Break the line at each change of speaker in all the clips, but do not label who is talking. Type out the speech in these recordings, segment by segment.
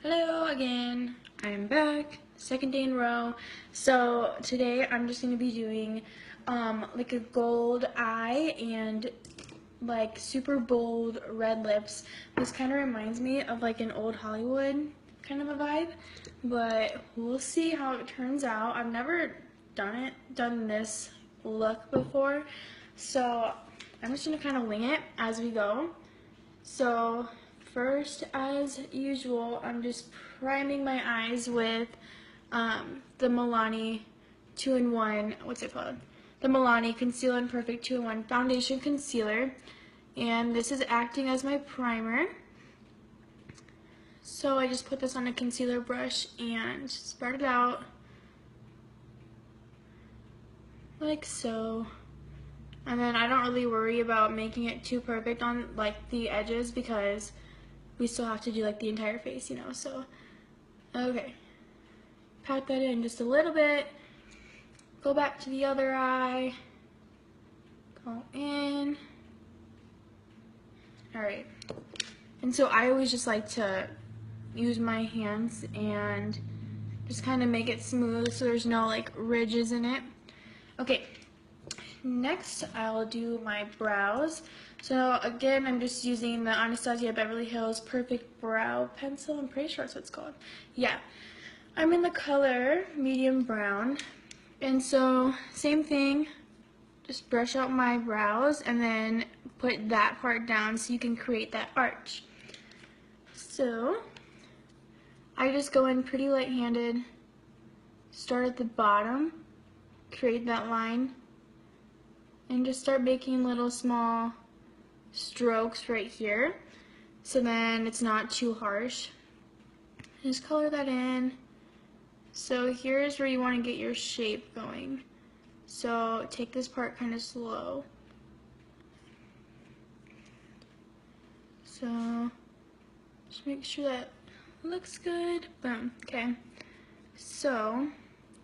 Hello again, I'm back, second day in a row. So today I'm just going to be doing like a gold eye and like super bold red lips. This kind of reminds me of like an old Hollywood kind of a vibe, but we'll see how it turns out. I've never done this look before, so I'm just going to kind of wing it as we go. So first, as usual, I'm just priming my eyes with the Milani 2-in-1, what's it called? The Milani Conceal and Perfect 2-in-1 Foundation Concealer. And this is acting as my primer. So I just put this on a concealer brush and spread it out like so. And then I don't really worry about making it too perfect on like the edges because we still have to do like the entire face, you know, so. Okay. Pat that in just a little bit. Go back to the other eye. Go in. Alright. And so I always just like to use my hands and just kind of make it smooth so there's no like ridges in it. Okay. Next, I'll do my brows. So again, I'm just using the Anastasia Beverly Hills Perfect Brow Pencil. I'm pretty sure that's what it's called. Yeah. I'm in the color medium brown. And so, same thing. Just brush out my brows and then put that part down so you can create that arch. So, I just go in pretty light-handed. Start at the bottom. Create that line. And just start making little small strokes right here so then it's not too harsh. Just color that in. So here's where you want to get your shape going. So take this part kind of slow. So just make sure that looks good. Boom. Okay. So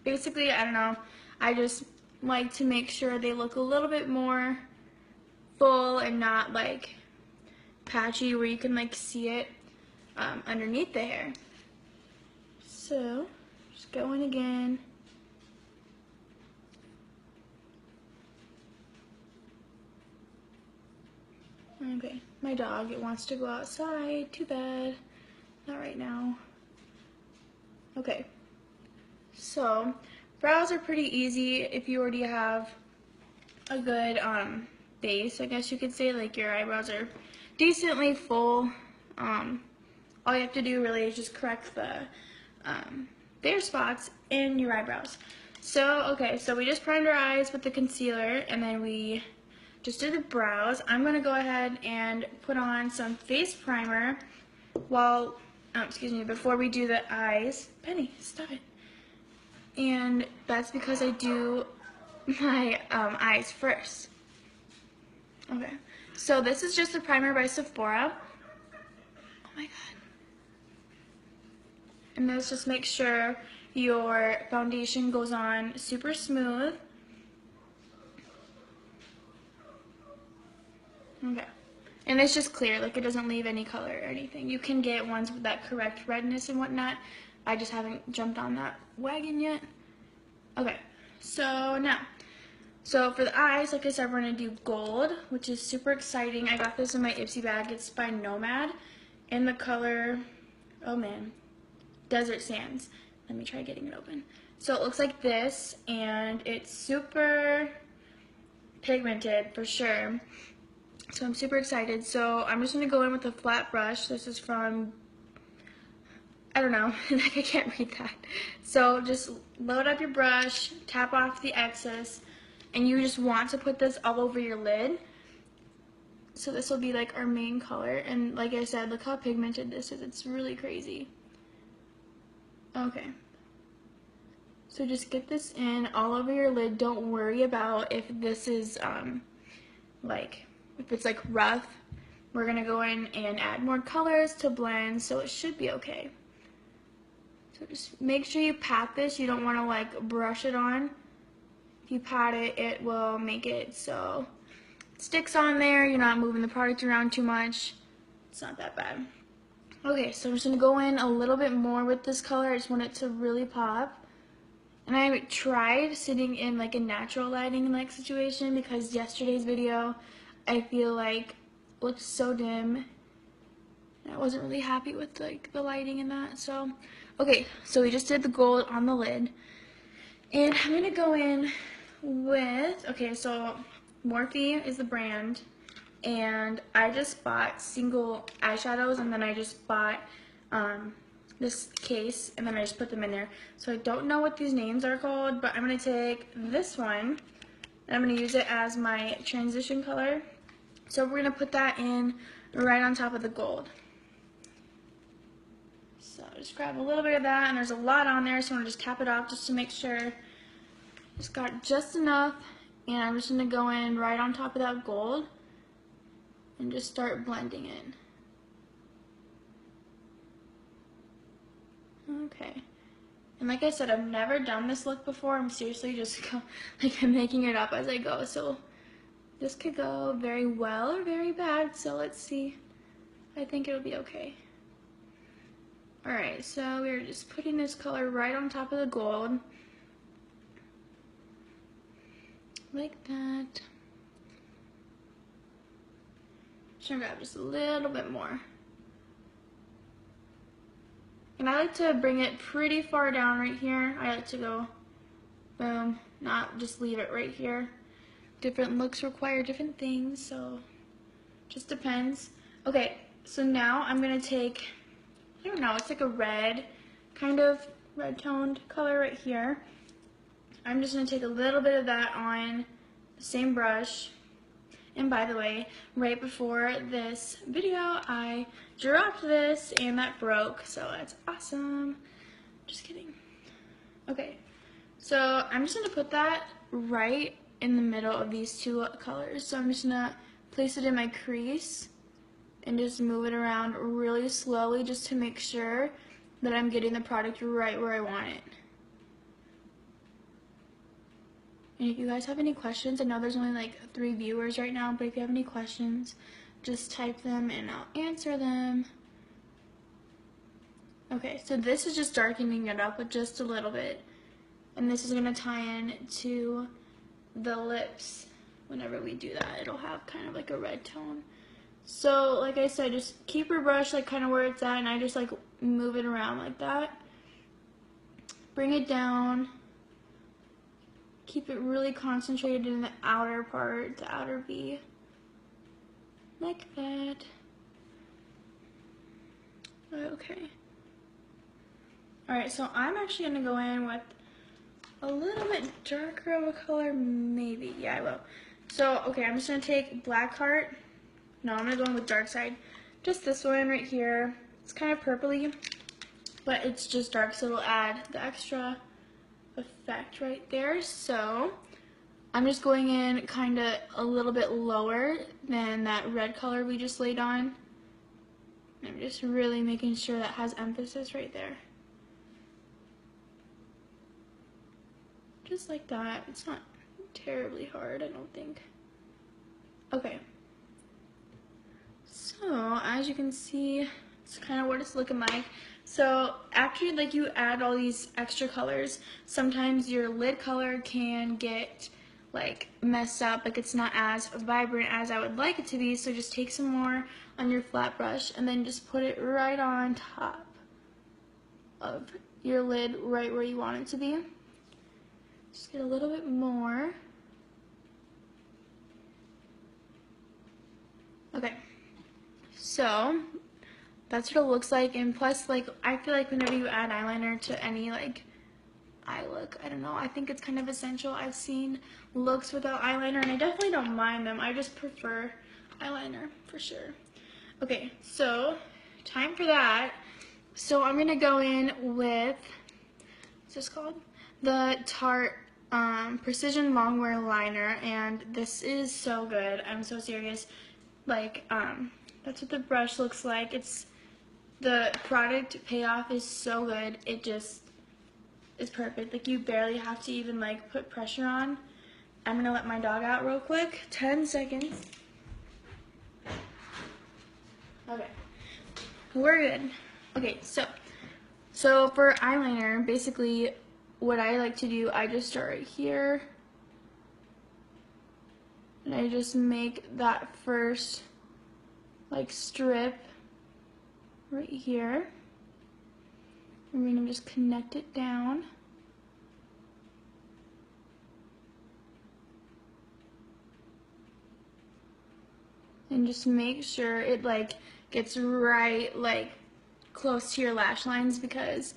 basically, I don't know, I just like to make sure they look a little bit more full and not like patchy where you can like see it underneath the hair. So just go in again. Okay, my dog, it wants to go outside. Too bad. Not right now. Okay, so brows are pretty easy if you already have a good base, I guess you could say. Like your eyebrows are decently full. All you have to do really is just correct the bare spots in your eyebrows. So, okay, so we just primed our eyes with the concealer and then we just did the brows. I'm going to go ahead and put on some face primer while, before we do the eyes. Penny, stop it. And that's because I do my eyes first. Okay, so this is just a primer by Sephora. Oh my god. And let's just make sure your foundation goes on super smooth. Okay. And it's just clear, like it doesn't leave any color or anything. You can get ones with that correct redness and whatnot. I just haven't jumped on that wagon yet. Okay, so now, so for the eyes, like I said, we're going to do gold, which is super exciting. I got this in my Ipsy bag. It's by Nomad in the color, oh man, Desert Sands. Let me try getting it open. So it looks like this, and it's super pigmented for sure. So I'm super excited. So I'm just going to go in with a flat brush. This is from, I don't know, like I can't read that. So just load up your brush, tap off the excess, and you just want to put this all over your lid. So this will be like our main color, and like I said, look how pigmented this is. It's really crazy. Okay. So just get this in all over your lid. Don't worry about if this is if it's like rough. We're gonna go in and add more colors to blend, so it should be okay. So just make sure you pat this. You don't want to like brush it on. If you pat it, it will make it so it sticks on there. You're not moving the product around too much. It's not that bad. Okay, so I'm just going to go in a little bit more with this color. I just want it to really pop. And I tried sitting in like a natural lighting like situation because yesterday's video I feel like looked so dim. I wasn't really happy with like the lighting and that. So, okay, so we just did the gold on the lid. And I'm going to go in with, okay, so Morphe is the brand. And I just bought single eyeshadows, and then I just bought this case, and then I just put them in there. So I don't know what these names are called, but I'm going to take this one, and I'm going to use it as my transition color. So we're going to put that in right on top of the gold. So just grab a little bit of that, and there's a lot on there, so I'm going to just tap it off just to make sure it's got just enough. And I'm just going to go in right on top of that gold and just start blending it. Okay. And like I said, I've never done this look before. I'm seriously just I'm making it up as I go. So this could go very well or very bad. So let's see. I think it'll be okay. Alright, so we're just putting this color right on top of the gold. Like that. Just gonna grab just a little bit more. And I like to bring it pretty far down right here. I like to go boom, not just leave it right here. Different looks require different things, so just depends. Okay, so now I'm gonna take, I don't know, it's like a red, kind of red toned color right here. I'm just gonna take a little bit of that on the same brush. And by the way, right before this video, I dropped this and that broke, so that's awesome. Just kidding. Okay, so I'm just gonna put that right in the middle of these two colors. So I'm just gonna place it in my crease and just move it around really slowly just to make sure that I'm getting the product right where I want it. And if you guys have any questions, I know there's only like 3 viewers right now, but if you have any questions, just type them and I'll answer them. Okay, so this is just darkening it up with just a little bit. And this is going to tie in to the lips. Whenever we do that, it'll have kind of like a red tone. So, like I said, just keep your brush like kind of where it's at, and I just like move it around like that. Bring it down. Keep it really concentrated in the outer part, the outer V. Like that. Okay. Alright, so I'm actually going to go in with a little bit darker of a color, maybe. Yeah, I will. So, okay, I'm just going to take Black Heart. No, I'm going to go in with Dark Side. Just this one right here. It's kind of purpley, but it's just dark, so it'll add the extra effect right there. So I'm just going in kind of a little bit lower than that red color we just laid on. I'm just really making sure that has emphasis right there. Just like that. It's not terribly hard, I don't think. Okay. So as you can see, it's kind of what it's looking like. So after like you add all these extra colors, sometimes your lid color can get like messed up, like it's not as vibrant as I would like it to be. So just take some more on your flat brush and then just put it right on top of your lid, right where you want it to be. Just get a little bit more. Okay, so that's what it looks like. And plus, like, I feel like whenever you add eyeliner to any like eye look, I don't know, I think it's kind of essential. I've seen looks without eyeliner and I definitely don't mind them. I just prefer eyeliner for sure. Okay, so time for that. So I'm gonna go in with, what's this called? The Tarte Precision Longwear Liner, and this is so good. I'm so serious. Like, that's what the brush looks like. It's, the product payoff is so good. It just is perfect. Like, you barely have to even like put pressure on. I'm gonna let my dog out real quick. 10 seconds. Okay. we're good. Okay, so for eyeliner, basically what I like to do, I just start right here. And I just make that first like strip right here. And we're gonna just connect it down. And just make sure it like gets right like close to your lash lines because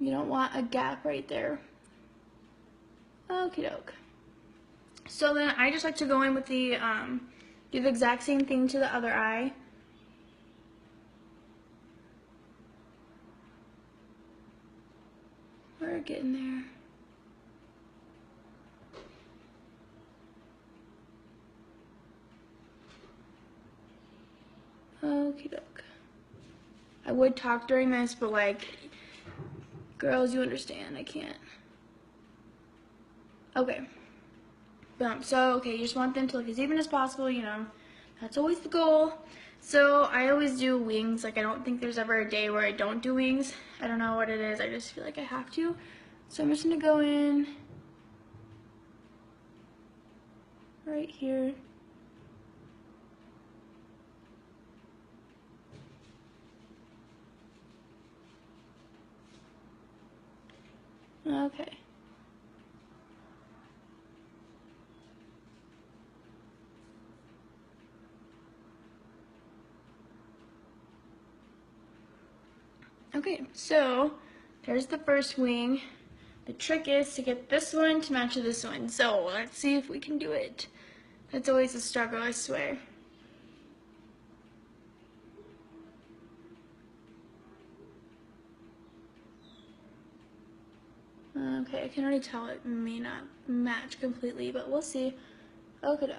you don't want a gap right there. Okie doke. So then I just like to go in with the, do the exact same thing to the other eye. We're getting there. Okie doke. I would talk during this, but like, girls, you understand, I can't. Okay. Boom. So, okay, you just want them to look as even as possible, you know. That's always the goal. So, I always do wings. Like, I don't think there's ever a day where I don't do wings. I don't know what it is. I just feel like I have to. So, I'm just going to go in right here. Okay. Okay, so there's the first wing. The trick is to get this one to match this one. So let's see if we can do it. That's always a struggle, I swear. Okay, I can already tell it may not match completely, but we'll see. Okie doke.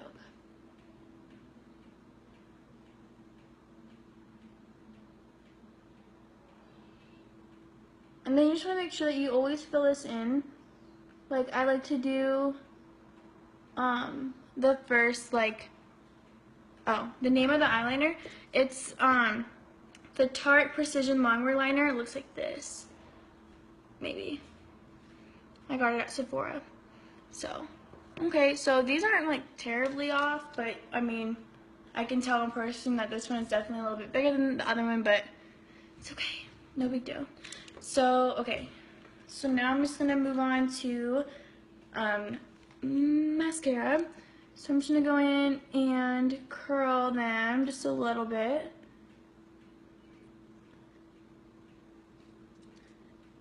And then you just want to make sure that you always fill this in. Like, I like to do the first, like, the name of the eyeliner. It's the Tarte Precision Longwear Liner. It looks like this. Maybe. I got it at Sephora. So, okay, so these aren't like terribly off, but I mean, I can tell in person that this one is definitely a little bit bigger than the other one, but it's okay. No big deal. So, okay. So now I'm just going to move on to mascara. So I'm just going to go in and curl them just a little bit.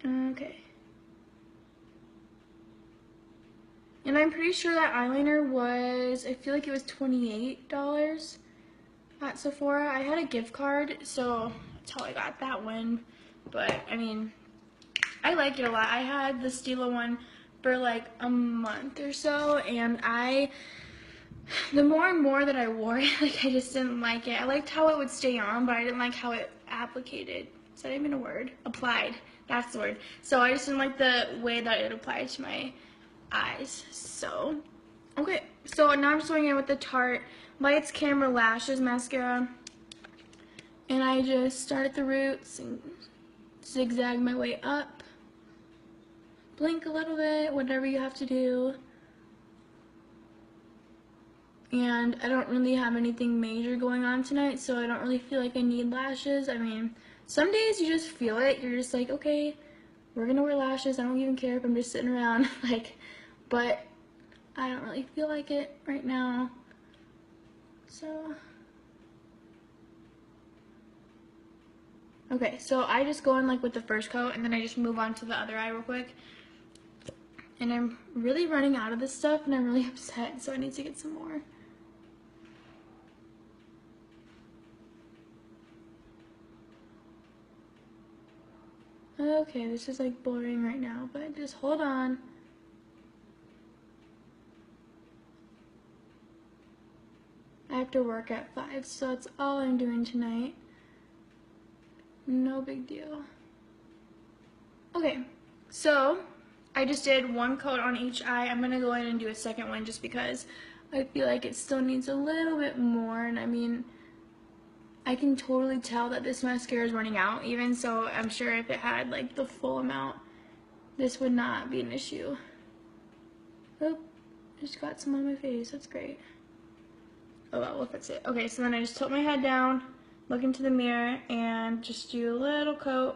Okay. And I'm pretty sure that eyeliner was, I feel like it was $28 at Sephora. I had a gift card, so that's how I got that one. But, I mean, I like it a lot. I had the Stila one for like a month or so, and the more and more that I wore it, like, I just didn't like it. I liked how it would stay on, but I didn't like how it applicated. Is that even a word? Applied. That's the word. So I just didn't like the way that it applied to my eyes. So, okay. So now I'm just going in with the Tarte Lights Camera Lashes Mascara. And I just start at the roots and zigzag my way up. Blink a little bit, whatever you have to do. And I don't really have anything major going on tonight, so I don't really feel like I need lashes. I mean, some days you just feel it. You're just like, okay, we're gonna wear lashes. I don't even care if I'm just sitting around, like, but I don't really feel like it right now. So, okay, so I just go in like with the first coat, and then I just move on to the other eye real quick. And I'm really running out of this stuff, and I'm really upset, so I need to get some more. Okay, this is like boring right now, but just hold on. I have to work at 5, so that's all I'm doing tonight. No big deal. Okay, so I just did one coat on each eye. I'm going to go in and do a second one just because I feel like it still needs a little bit more. And I mean, I can totally tell that this mascara is running out, even so I'm sure if it had like the full amount, this would not be an issue. Oh, just got some on my face, that's great. Oh well, we'll fix it. Okay, so then I just tilt my head down, look into the mirror, and just do a little coat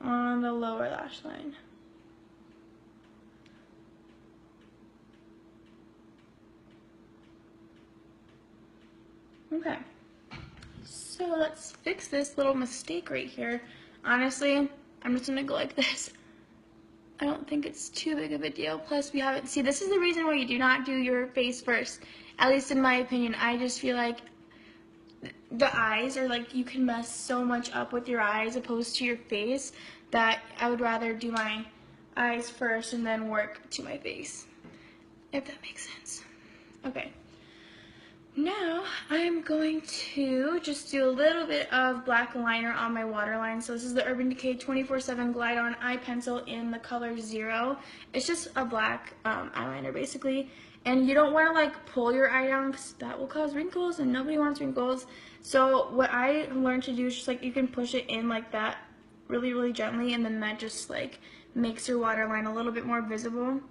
on the lower lash line. Okay, so let's fix this little mistake right here. Honestly, I'm just gonna go like this. I don't think it's too big of a deal. Plus, we haven't, see, this is the reason why you do not do your face first. At least in my opinion, I just feel like the eyes are like, you can mess so much up with your eyes opposed to your face that I would rather do my eyes first and then work to my face, if that makes sense. Okay. Now I'm going to just do a little bit of black liner on my waterline. So this is the Urban Decay 24/7 Glide On Eye Pencil in the color 0. It's just a black eyeliner basically. And you don't want to like pull your eye down because that will cause wrinkles and nobody wants wrinkles. So what I learned to do is just like you can push it in like that really, really gently, and then that just like makes your waterline a little bit more visible.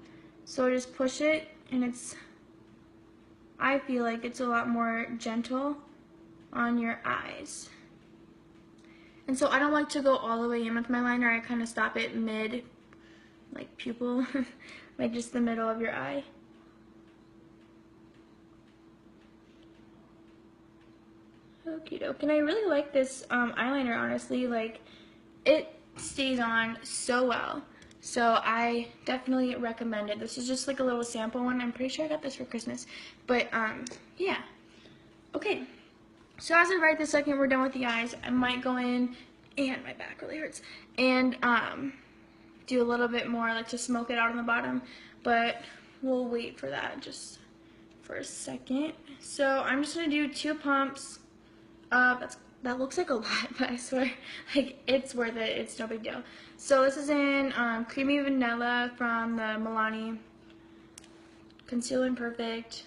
So just push it, and I feel like it's a lot more gentle on your eyes. And so I don't like to go all the way in with my liner. I kind of stop it mid, like pupil, like just the middle of your eye. Okie doke. And I really like this eyeliner, honestly. Like, it stays on so well. So I definitely recommend it. This is just like a little sample one. I'm pretty sure I got this for Christmas. But, yeah. Okay. So as of right this second, we're done with the eyes. I might go in, and my back really hurts, and do a little bit more, like to smoke it out on the bottom. But we'll wait for that just for a second. So I'm just going to do 2 pumps. That looks like a lot, but I swear, like, it's worth it. It's no big deal. So this is in Creamy Vanilla from the Milani Concealer and Perfect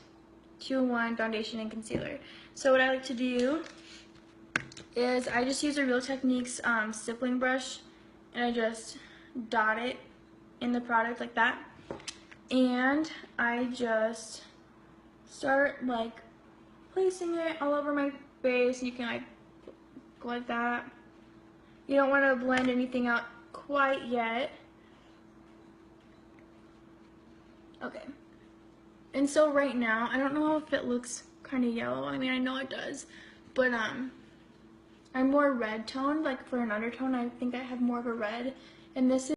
2-in-1 Foundation and Concealer. So what I like to do is I just use a Real Techniques stippling brush, and I just dot it in the product like that. And I just start, like, placing it all over my face. You can, like, go like that. You don't want to blend anything out quite yet. Okay. And so right now, I don't know if it looks kind of yellow. I mean, I know it does. But I'm more red toned. Like for an undertone, I think I have more of a red. And this is